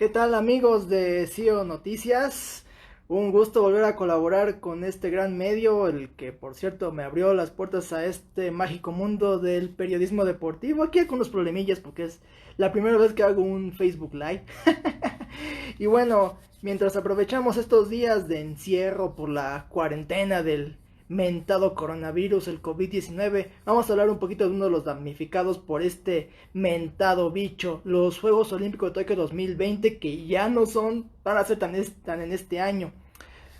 ¿Qué tal amigos de CIO Noticias? Un gusto volver a colaborar con este gran medio, el que por cierto me abrió las puertas a este mágico mundo del periodismo deportivo. Aquí con unos problemillas porque es la primera vez que hago un Facebook Live. Y bueno, mientras aprovechamos estos días de encierro por la cuarentena del mentado coronavirus, el COVID-19, vamos a hablar un poquito de uno de los damnificados por este mentado bicho, los Juegos Olímpicos de Tokio 2020, que ya no son, van a ser tan en este año.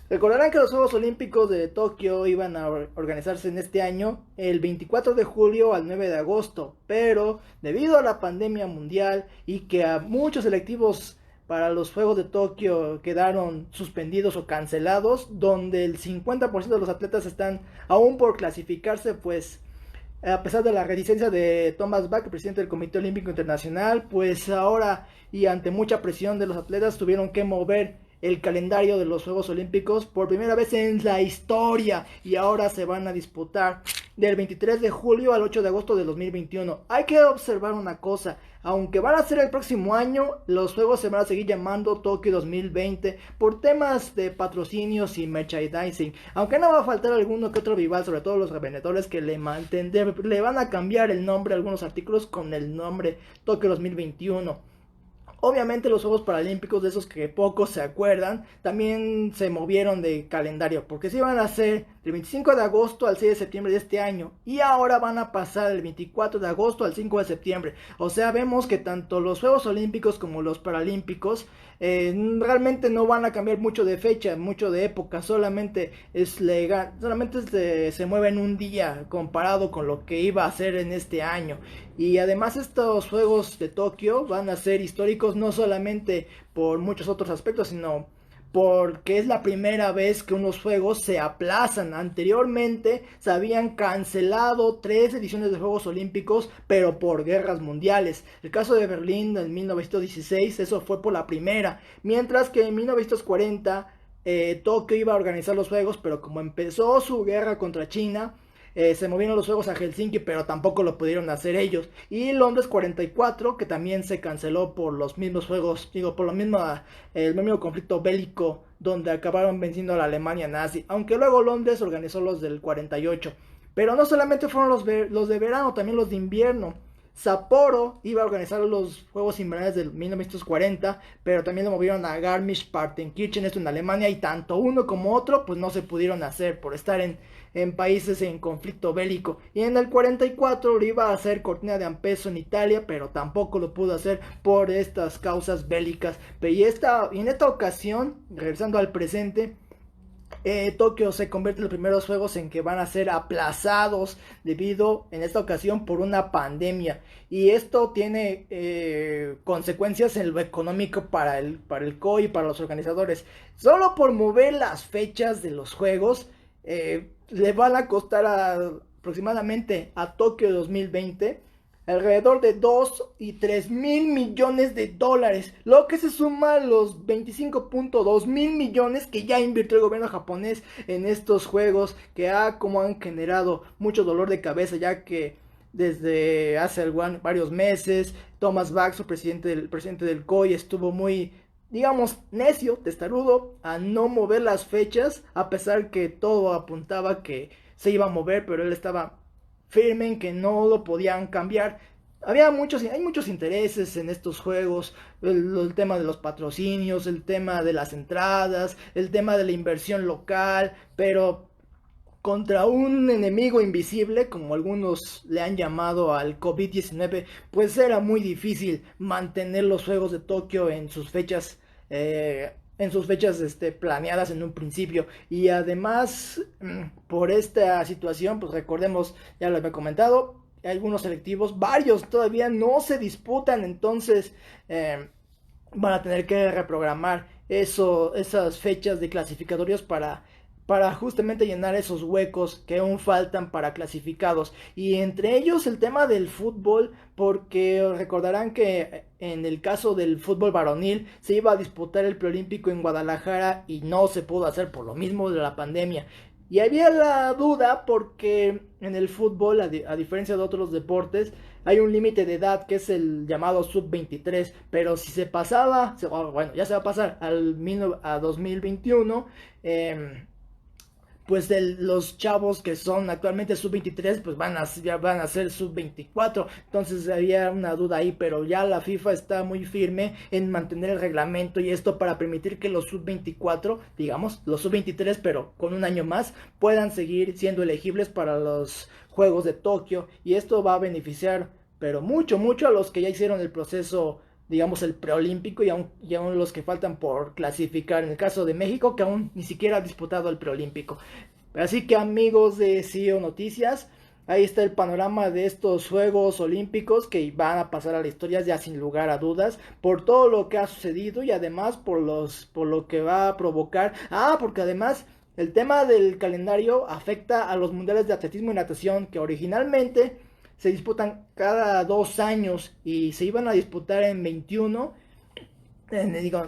Recordarán que los Juegos Olímpicos de Tokio iban a organizarse en este año el 24 de julio al 9 de agosto, pero debido a la pandemia mundial y que a muchos selectivos para los Juegos de Tokio quedaron suspendidos o cancelados, donde el 50% de los atletas están aún por clasificarse, pues a pesar de la reticencia de Thomas Bach, el presidente del Comité Olímpico Internacional, pues ahora y ante mucha presión de los atletas tuvieron que mover el calendario de los Juegos Olímpicos por primera vez en la historia y ahora se van a disputar del 23 de julio al 8 de agosto de 2021. Hay que observar una cosa, aunque van a ser el próximo año, los juegos se van a seguir llamando Tokio 2020 por temas de patrocinios y merchandising, aunque no va a faltar alguno que otro vival, sobre todo los revendedores que le van a cambiar el nombre a algunos artículos con el nombre Tokio 2021. Obviamente los Juegos Paralímpicos, de esos que pocos se acuerdan, también se movieron de calendario, porque se iban a hacer del 25 de agosto al 6 de septiembre de este año, y ahora van a pasar del 24 de agosto al 5 de septiembre. O sea, vemos que tanto los Juegos Olímpicos como los Paralímpicos realmente no van a cambiar mucho de fecha, mucho de época, solamente es legal, solamente se mueve en un día comparado con lo que iba a ser en este año. Y además estos Juegos de Tokio van a ser históricos no solamente por muchos otros aspectos, sino porque es la primera vez que unos juegos se aplazan. Anteriormente se habían cancelado 3 ediciones de Juegos Olímpicos, pero por guerras mundiales. El caso de Berlín en 1916, eso fue por la primera, mientras que en 1940 Tokio iba a organizar los juegos, pero como empezó su guerra contra China, se movieron los juegos a Helsinki, pero tampoco lo pudieron hacer ellos. Y Londres 44, que también se canceló por los mismos juegos, digo, por el mismo conflicto bélico, donde acabaron venciendo a la Alemania nazi. Aunque luego Londres organizó los del 48. Pero no solamente fueron los de verano, también los de invierno. Sapporo iba a organizar los Juegos Invernales del 1940, pero también lo movieron a Garmisch-Partenkirchen, esto en Alemania, y tanto uno como otro pues no se pudieron hacer por estar en países en conflicto bélico. Y en el 44 lo iba a hacer Cortina de Ampezzo en Italia, pero tampoco lo pudo hacer por estas causas bélicas. Y en esta ocasión, regresando al presente, Tokio se convierte en los primeros juegos en que van a ser aplazados debido en esta ocasión por una pandemia, y esto tiene consecuencias en lo económico para el COI y para los organizadores. Solo por mover las fechas de los juegos le van a costar aproximadamente a Tokio 2020 alrededor de 2 y 3 mil millones de dólares, lo que se suma a los 25.2 mil millones que ya invirtió el gobierno japonés en estos juegos, que como han generado mucho dolor de cabeza, ya que desde hace varios meses Thomas Bach, su presidente del COI, estuvo muy, digamos, necio, testarudo, a no mover las fechas, a pesar que todo apuntaba que se iba a mover, pero él estaba firme en que no lo podían cambiar. Hay muchos intereses en estos juegos, el tema de los patrocinios, el tema de las entradas, el tema de la inversión local, pero contra un enemigo invisible, como algunos le han llamado al COVID-19, pues era muy difícil mantener los Juegos de Tokio en sus fechas planeadas en un principio. Y además, por esta situación, pues recordemos, ya lo había comentado, algunos selectivos, varios todavía no se disputan, entonces van a tener que reprogramar esas fechas de clasificatorios para justamente llenar esos huecos que aún faltan para clasificados, y entre ellos el tema del fútbol, porque recordarán que en el caso del fútbol varonil se iba a disputar el preolímpico en Guadalajara y no se pudo hacer por lo mismo de la pandemia. Y había la duda porque en el fútbol, a diferencia de otros deportes, hay un límite de edad que es el llamado sub-23, pero si se pasaba, bueno, ya se va a pasar a 2021, pues los chavos que son actualmente sub-23 pues ya van a ser sub-24. Entonces había una duda ahí, pero ya la FIFA está muy firme en mantener el reglamento y esto para permitir que los sub-24, digamos, los sub-23 pero con un año más, puedan seguir siendo elegibles para los Juegos de Tokio, y esto va a beneficiar pero mucho, mucho a los que ya hicieron el proceso, digamos, el preolímpico, y aún los que faltan por clasificar, en el caso de México, que aún ni siquiera ha disputado el preolímpico. Así que, amigos de CEO Noticias, ahí está el panorama de estos Juegos Olímpicos que van a pasar a la historia ya sin lugar a dudas, por todo lo que ha sucedido y además por lo que va a provocar. Porque además el tema del calendario afecta a los mundiales de atletismo y natación, que originalmente se disputan cada 2 años y se iban a disputar en 21,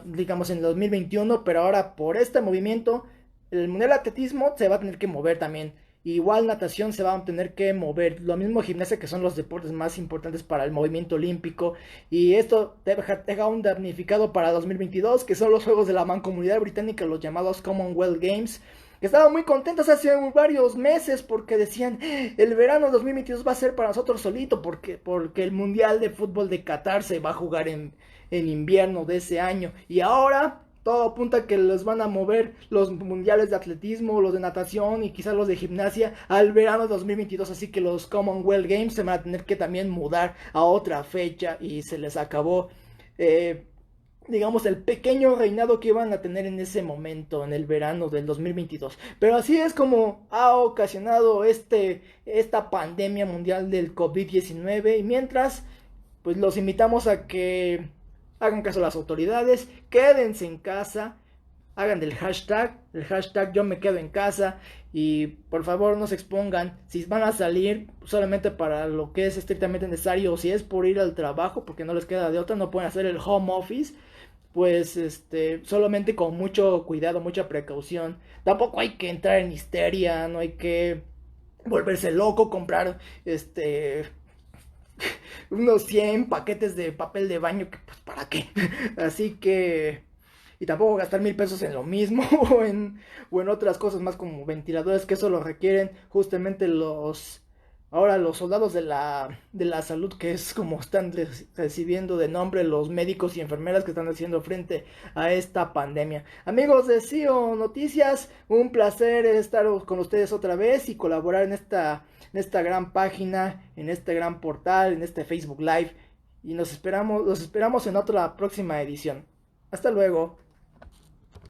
digamos en 2021, pero ahora por este movimiento el mundial de atletismo se va a tener que mover también. Igual natación se va a tener que mover, lo mismo gimnasia, que son los deportes más importantes para el movimiento olímpico, y esto deja un damnificado para 2022, que son los Juegos de la Mancomunidad Británica, los llamados Commonwealth Games, que estaban muy contentos hace varios meses porque decían, el verano 2022 va a ser para nosotros solito, porque el Mundial de Fútbol de Qatar se va a jugar en invierno de ese año, y ahora todo apunta a que les van a mover los mundiales de atletismo, los de natación y quizás los de gimnasia al verano 2022. Así que los Commonwealth Games se van a tener que también mudar a otra fecha, y se les acabó, digamos, el pequeño reinado que iban a tener en ese momento, en el verano del 2022. Pero así es como ha ocasionado esta pandemia mundial del COVID-19. Y mientras, pues los invitamos a que hagan caso a las autoridades, quédense en casa, hagan el hashtag yo me quedo en casa, y por favor no se expongan. Si van a salir, solamente para lo que es estrictamente necesario, o si es por ir al trabajo porque no les queda de otra, no pueden hacer el home office, pues solamente con mucho cuidado, mucha precaución. Tampoco hay que entrar en histeria, no hay que volverse loco, comprar unos 100 paquetes de papel de baño, que pues para qué. Así que, y tampoco gastar 1000 pesos en lo mismo, o en otras cosas más como ventiladores, que eso lo requieren justamente ahora los soldados de la salud, que es como están recibiendo de nombre los médicos y enfermeras que están haciendo frente a esta pandemia. Amigos de CEO Noticias, un placer estar con ustedes otra vez y colaborar en esta gran página, en este gran portal, en este Facebook Live, y los esperamos en otra próxima edición. Hasta luego.